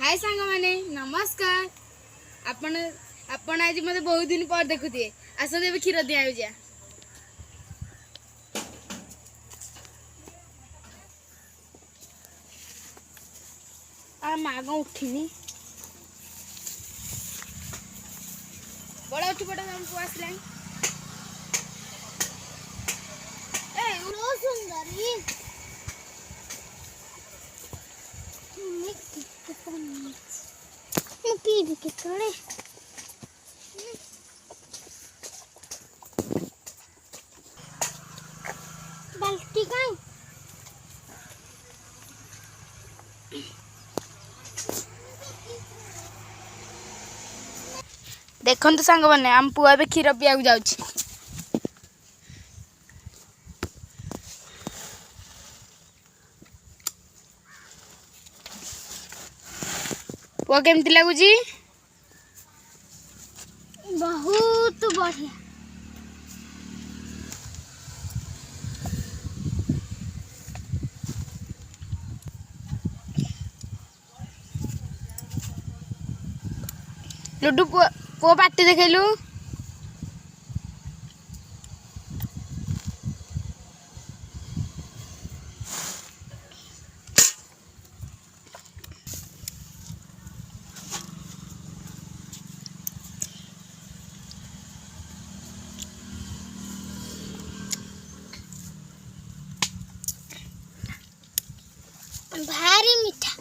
हाय सांग माने नमस्कार। आपण आपण आज मते बहुत दिन पर देखुथिए आसन देबे खीर दिया हो जा आ माग उठिनी बड़ा उठी पड़ा हम को आसला ए नो सुंदरी पी के करे बाल्टी काई देखंतु सांग बने हम पुआ बे खीर पिया जाउछि पुआ केमती लागुछि बहुत बढ़िया लड्डू पुआ पार्टी देखलु भारी मीठा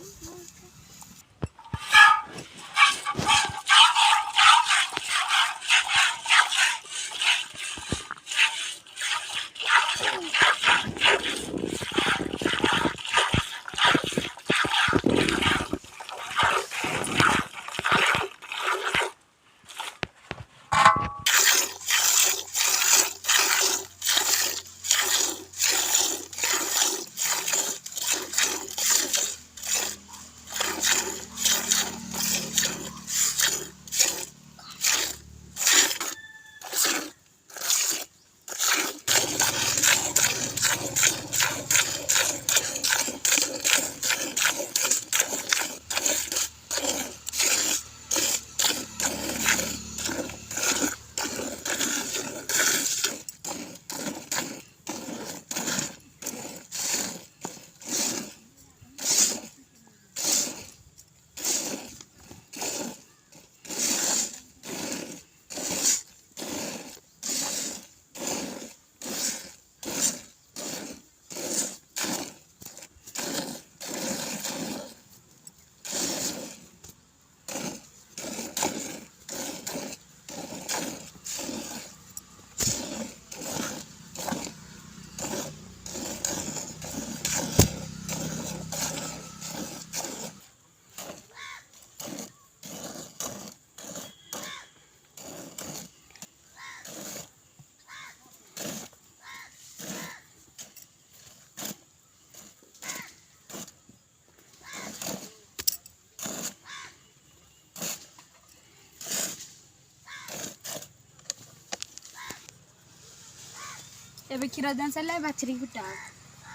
एबे खीर दान सला बाछरी फुटा